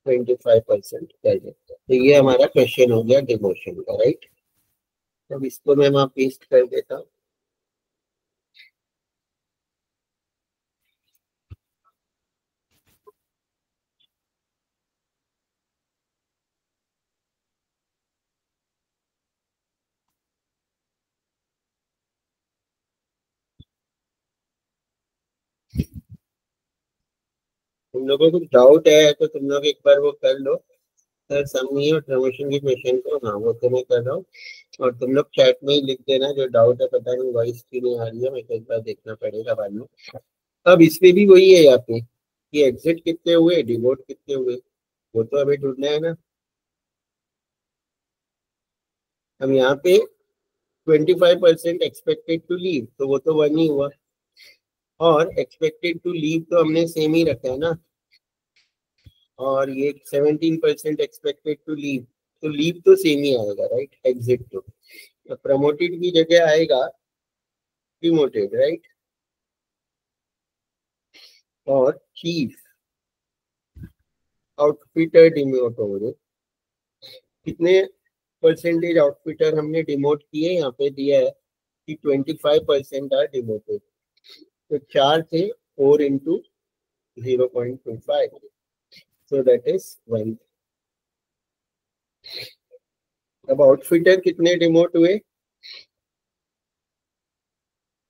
25% कर देते हैं। तो ये हमारा क्वेश्चन हो गया डिमोशन का, राइट? अब इसको मैं वहां पेस्ट कर देता हूँ। तुम लोगों को डाउट है तो तुम लोग एक बार वो कर लो, सर समझिए, और प्रमोशन की क्वेश्चन को, हाँ वो तो मैं कर रहा हूँ। और तुम लोग चैट में ही लिख देना जो डाउट है, पता नहीं वॉइस क्यों नहीं आ रही है, मेरे को एक बार देखना पड़ेगा बाद में। अब इसमें भी वही है यहाँ पे कि एग्जिट कितने हुए, डिवोट कितने हुए, वो तो हमें ढूंढना है ना। अब यहाँ पे 25% एक्सपेक्टेड टू लीव, तो वो तो 1 ही हुआ, और एक्सपेक्टेड टू लीव तो हमने सेम ही रखा है ना। और ये 17% एक्सपेक्टेड टू लीव, तो लीव तो सेम ही आएगा, राइट? एग्जिट तो प्रमोटेड की जगह आएगा डिमोटेड, राइट? और चीफ आउटफिटर डिमोट हो रहे, कितने परसेंटेज आउटफिटर हमने डिमोट किए, यहाँ पे दिया है कि 25% आर डिमोटेड। तो 4 थे, 4 इंटू 0.25, सो दैट इज 1। अब आउटफिटर कितने डिमोट हुए,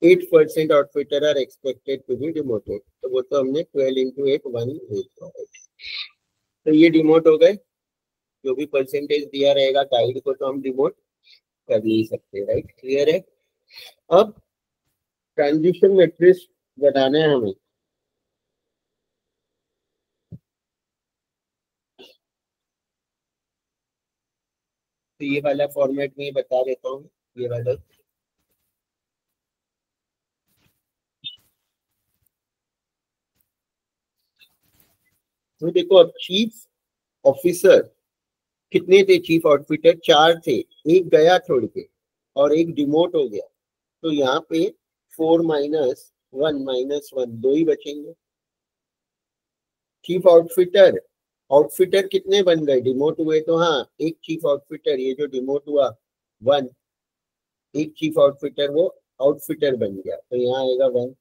8% outfitter are expected to be demoted. तो वो तो हमने 12 इंटू 8 1, तो ये डिमोट हो गए। जो भी परसेंटेज दिया रहेगा गाइड को तो हम डिमोट कर नहीं सकते, राइट? क्लियर है? अब ट्रांजिशन मैट्रिक्स बनाना है हमें। तो ये वाला फॉर्मेट में बता देता हूँ, ये वाला। तो देखो, अब चीफ ऑफिसर कितने थे, चीफ आउटफिटर 4 थे, एक गया छोड़ के और एक डिमोट हो गया। तो यहाँ पे 4 माइनस 1 2 ही बचेंगे। चीफ आउटफिटर, आउटफिटर कितने बन गए, डिमोट हुए तो हाँ, एक चीफ आउटफिटर, ये जो डिमोट हुआ 1, एक चीफ आउटफिटर वो आउटफिटर बन गया, तो यहाँ आएगा 1।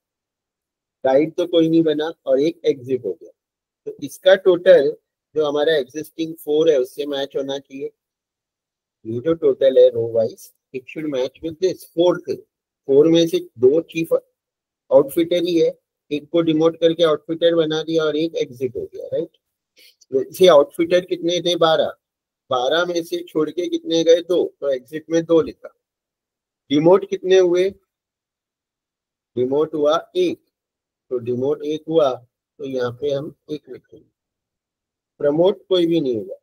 गाइड तो कोई नहीं बना और एक एग्जिट हो गया। तो इसका टोटल जो हमारा एग्जिस्टिंग 4 है उससे मैच होना चाहिए। ये जो टोटल है row wise, it should match with this 4 थे। 4 में से 2 चीफ आउटफिटर ही है, एक को डिमोट करके आउटफिटर बना दिया और एक एग्जिट हो गया, राइट? इसे आउटफिटर कितने थे, 12, 12 में से छोड़ के कितने गए, 2, तो एग्जिट में 2 लिखा। डिमोट कितने हुए, डिमोट हुआ 1, तो डिमोट 1 हुआ, तो यहाँ पे हम 1 लिखेंगे। प्रमोट कोई भी नहीं हुआ,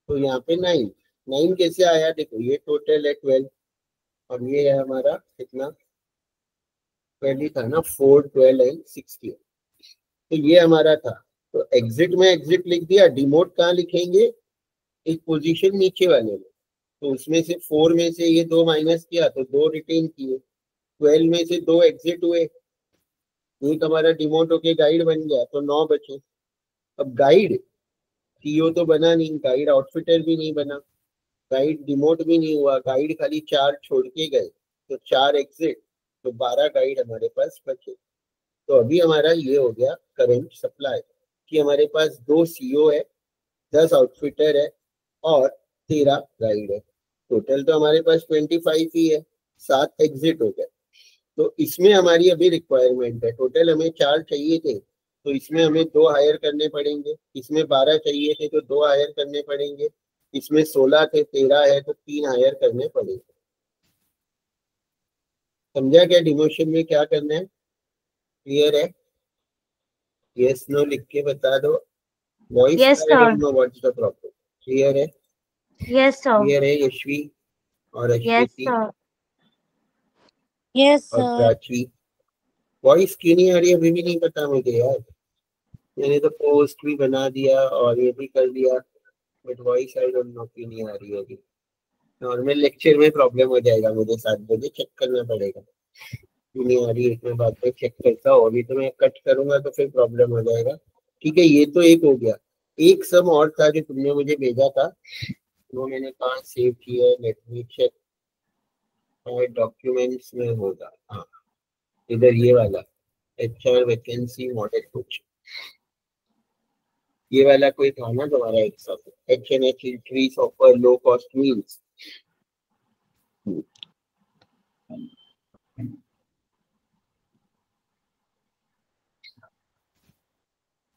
तो यहाँ पे 9 कैसे आया, देखो ये टोटल है 12 और ये है हमारा कितना, 12 था ना, 4 12 एंड 16, तो ये हमारा था। तो एग्जिट में एग्जिट लिख दिया, डिमोट कहाँ लिखेंगे, एक पोजीशन नीचे वाले में। तो उसमें से 4 में से ये 2 माइनस किया तो 2 रिटेन किए, 12 में से 2 एग्जिट हुए, एक हमारा डिमोट होके गाइड बन गया, तो 9 बचे। अब गाइड सीओ तो बना नहीं, गाइड आउटफिटर भी नहीं बना, गाइड डिमोट भी नहीं हुआ, गाइड खाली 4 छोड़ के गए, तो 4 एग्जिट, तो 12 गाइड हमारे पास बचे। तो अभी हमारा ये हो गया करंट सप्लाई कि हमारे पास 2 सीओ है, 10 आउटफिटर है और 13 गाइड है। टोटल तो हमारे पास 25 ही है, 7 एग्जिट हो गए। तो इसमें हमारी अभी रिक्वायरमेंट है, टोटल हमें 4 चाहिए थे, तो इसमें हमें 2 हायर करने पड़ेंगे। इसमें 12 चाहिए थे तो 2 हायर करने पड़ेंगे। इसमें 16 थे, 13 है तो 3 हायर करने पड़ेंगे। समझा क्या डिमोशन में क्या करना है? क्लियर है? यस नो लिख के बता दो। Voice Yes, I don't sir. Know what is the problem. Clear है? Yes, sir. क्लियर है यशवी और Yes, अश्विति sir. यस और सर। प्राची? वॉइस क्यों नहीं आ रही अभी भी नहीं पता मुझे यार। मैंने तो पोस्ट भी बना दिया और ये भी कर दिया, but voice I don't know क्यों नहीं आ रही है अभी। नॉर्मल लेक्चर में प्रॉब्लम हो जाएगा, मुझे 7 बजे चेक करना पड़ेगा क्यों नहीं आ रही है। इसमें बाद में चेक करता हूँ, अभी तो मैं कट करूंगा तो फिर प्रॉब्लम हो जाएगा। ठीक है, ये तो एक हो गया। एक सम और था जो तुमने मुझे भेजा था, वो मैंने कहाँ सेव किया है, लेट मी चेक। डॉक्यूमेंट्स में होगा, हाँ इधर ये वाला एचआर वैकेंसी मॉडल कुछ, ये वाला कोई था ना तुम्हारा एक सब, H&H increase offer low cost meals।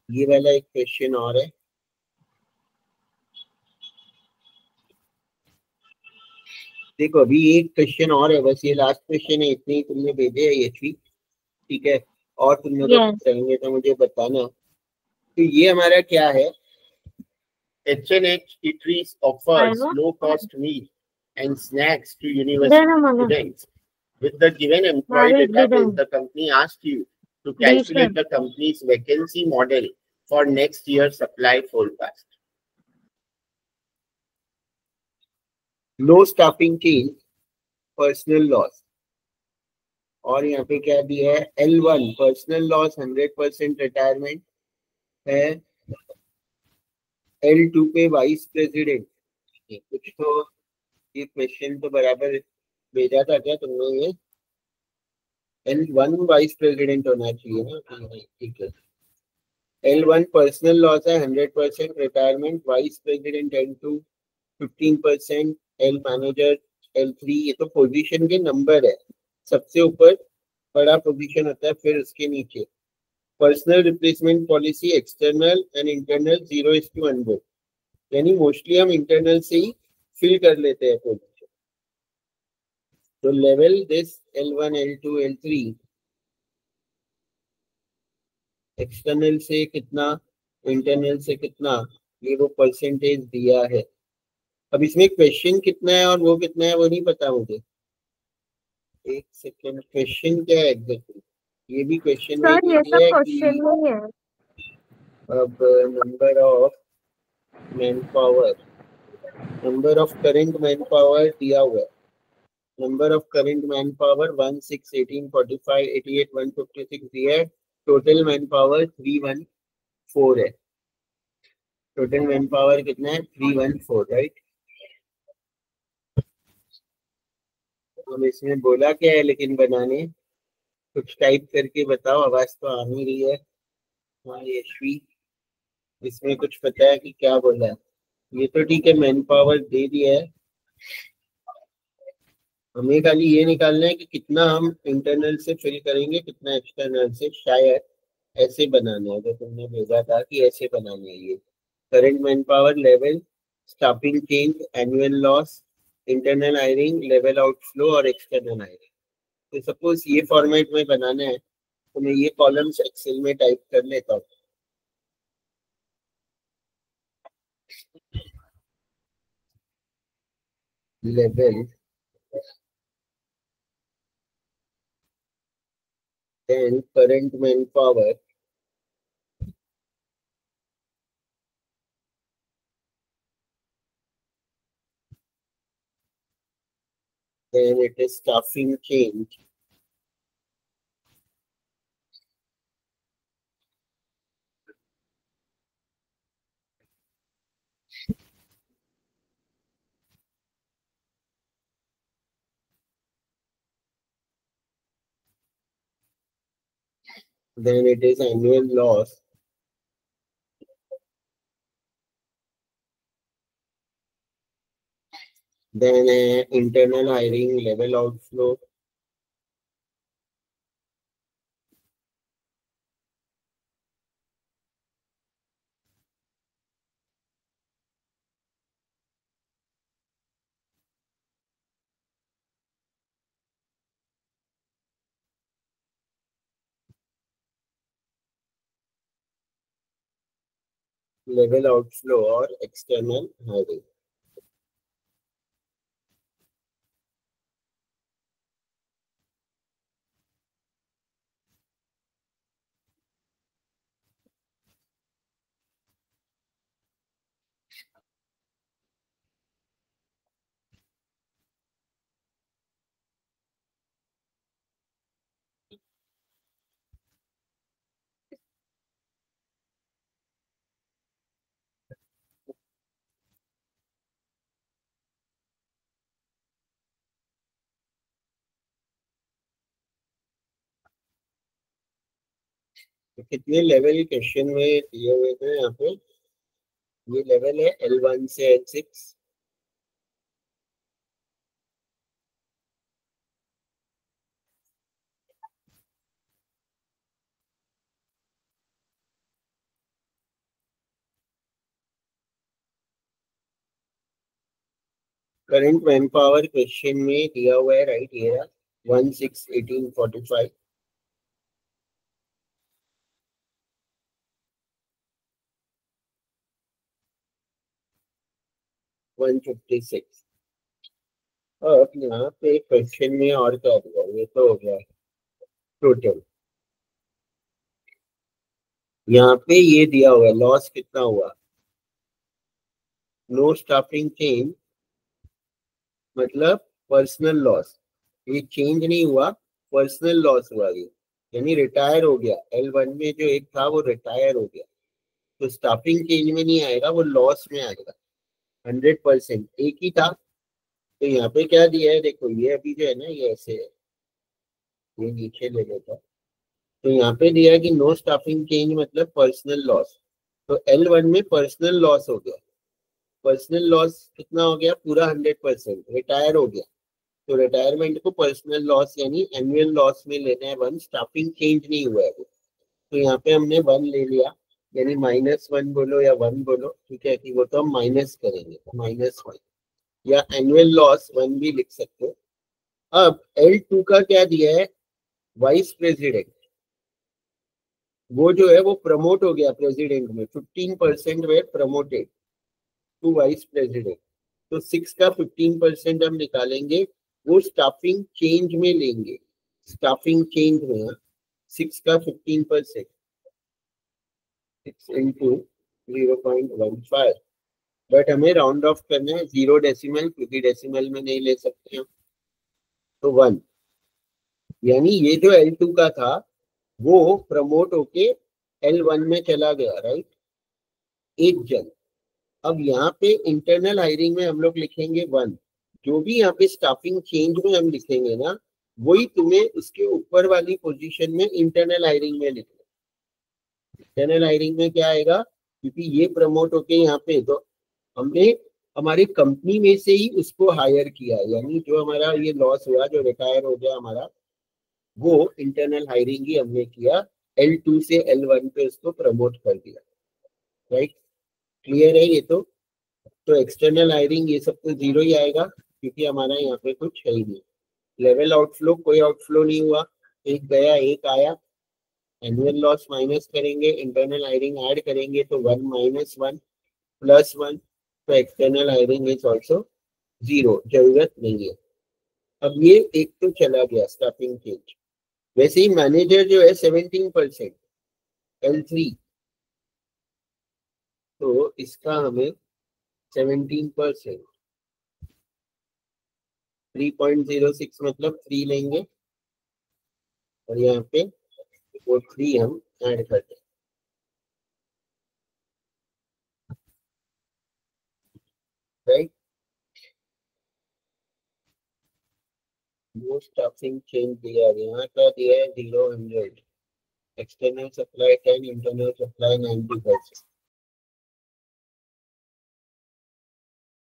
ये वाला एक क्वेश्चन और है, देखो अभी एक क्वेश्चन और है, बस ये लास्ट क्वेश्चन है, इतने ही तुमने भेजे है यशवी, ठीक है? और तुम लोग Yes. करेंगे तो मुझे बताना। तो ये हमारा क्या है, H&H Eateries offers Alva? low cost meal and snacks to Then university I'm gonna. students. With the given employee Mari database, didn't. the company asked you to calculate Decent. the company's vacancy model for next year's supply forecast. Low staffing change, personal loss, और यहाँ पे क्या दिया है, L1 personal loss 100% retirement है, L2 पे vice president, कुछ तो ये क्वेश्चन तो बराबर भेजा था क्या तुमने? ये L1 वाइस प्रेसिडेंट होना चाहिए ना? ठीक है। L1 पर्सनल लॉस है 100%, retirement, vice president L2 15%, L manager L3। ये तो पोजीशन के नंबर है, सबसे ऊपर बड़ा पोजीशन होता है, फिर उसके नीचे personal replacement policy external and internal 0:100, यानी मोस्टली हम इंटरनल से ही फिल कर लेते हैं पोजीशन। तो level this L1 L2 L3, external से कितना, इंटरनल से कितना, ये वो परसेंटेज दिया है। अब इसमें क्वेश्चन कितना है और वो कितना है वो नहीं पता मुझे। एक सेकेंड, क्वेश्चन क्या है एग्जैक्टली? ये भी क्वेश्चन में सर ये दिया सब है क्वेश्चन कि नहीं है। अब number of man power, number of current man power दिया हुआ है। Number of current man power 1 6 18 45 88 156 दिया है। टोटल मैन पावर 314 है। टोटल मैन पावर कितना है? 314, राइट। हम इसमें बोला क्या है लेकिन बनाने, कुछ टाइप करके बताओ, आवाज तो आ नहीं रही है। हाँ यशवी, इसमें कुछ पता है कि क्या बोला है? ये तो ठीक है, मैन पावर दे दिया है, हमें खाली ये निकालना है कि कितना हम इंटरनल से फिल करेंगे, कितना एक्सटर्नल से। शायद ऐसे बनाना है जो तुमने भेजा था कि ऐसे बनाना है। ये current man power level, staffing change, annual loss, internal hiring, level outflow और एक्सटर्नल हायरिंग। तो सपोज ये फॉर्मेट में बनाना है तो मैं ये कॉलम्स एक्सेल में टाइप कर लेता हूँ। Level, then current manpower, then it is staffing change, then it is annual loss, then internal hiring, level outflow, level outflow और external hiring। तो कितने लेवल क्वेश्चन में दिए हुए थे यहाँ पे? ये लेवल है L1 से L6। Current man power question में दिया हुआ है, राइट, ये रहा 1 6 18 45 156। अब यहाँ पे क्वेश्चन में और क्या दिया? ये तो हो गया टोटल। यहाँ पे ये दिया हुआ है लॉस कितना हुआ, नो स्टाफिंग चेंज, मतलब पर्सनल लॉस, ये चेंज नहीं हुआ, पर्सनल लॉस हुआ ये, यानी रिटायर हो गया। L1 में जो एक था वो रिटायर हो गया, तो स्टाफिंग चेंज में नहीं आएगा, वो लॉस में आएगा 100%। एक ही था, तो यहाँ पे क्या दिया है देखो, ये अभी जो है ना ये ऐसे है, ये नीचे ले लेता, तो यहाँ पे दिया है कि नो स्टाफिंग चेंज मतलब पर्सनल लॉस। तो L1 में पर्सनल लॉस हो गया, पर्सनल लॉस कितना हो गया, पूरा 100%, रिटायर हो गया। तो रिटायरमेंट को पर्सनल लॉस यानी एनुअल लॉस में लेना है 1, स्टाफिंग चेंज नहीं हुआ है वो। तो यहाँ पे हमने 1 ले लिया, यानी -1 बोलो या 1 बोलो, ठीक है, कि वो तो हम माइनस करेंगे, -1 या एनुअल लॉस 1 भी लिख सकते हो। अब L2 का क्या दिया है, वाइस प्रेसिडेंट, वो जो है वो प्रमोट हो गया प्रेसिडेंट में, 15% वे प्रमोटेड टू वाइस प्रेसिडेंट। तो 6 का 15% हम निकालेंगे, वो स्टाफिंग चेंज में लेंगे, स्टाफिंग चेंज में 6 का 15%, 6 इंटू 0.15, बट हमें राउंड ऑफ करना है 0 डेसिमल, क्योंकि डेसिमल में नहीं ले सकते हम। तो 1, यानी ये जो L2 का था वो प्रमोट होके L1 में चला गया, राइट, एक जन। अब यहाँ पे इंटरनल हायरिंग में हम लोग लिखेंगे 1, जो भी यहाँ पे स्टाफिंग चेंज में हम लिखेंगे ना, वही तुम्हें उसके ऊपर वाली पोजीशन में इंटरनल हायरिंग में लिखना। इंटरनल हायरिंग में क्या आएगा, क्योंकि ये प्रमोट होके यहाँ पे, तो हमने हमारी कंपनी में से ही उसको हायर किया, यानी जो हमारा ये लॉस हुआ, जो रिटायर हो गया हमारा, वो इंटरनल हायरिंग ही हमने किया, L2 से L1 पे उसको प्रमोट कर दिया, राइट। क्लियर है ये तो एक्सटर्नल हायरिंग ये सब तो 0 ही आएगा, क्योंकि हमारा यहाँ पे कुछ है ही नहीं। लेवल आउटफ्लो, कोई आउटफ्लो नहीं हुआ, एक गया एक आया। एनुअल लॉस माइनस करेंगे, इंटरनल हायरिंग ऐड करेंगे, तो 1 - 1 + 1, तो एक्सटर्नल हायरिंग इज ऑल्सो 0, जरूरत नहीं है। अब ये एक तो चला गया स्टाफिंग चेंज। वैसे ही मैनेजर जो है 17%, L3, तो इसका हमें 17%, 3.06 मतलब 3 लेंगे, और यहाँ पे वो 3 हम ऐड कर दें, राइट। वो स्टाफिंग चेंज दिया है, यहाँ का दिया है 0, 100, एक्सटर्नल सप्लाई 10, इंटरनल सप्लाई 90%।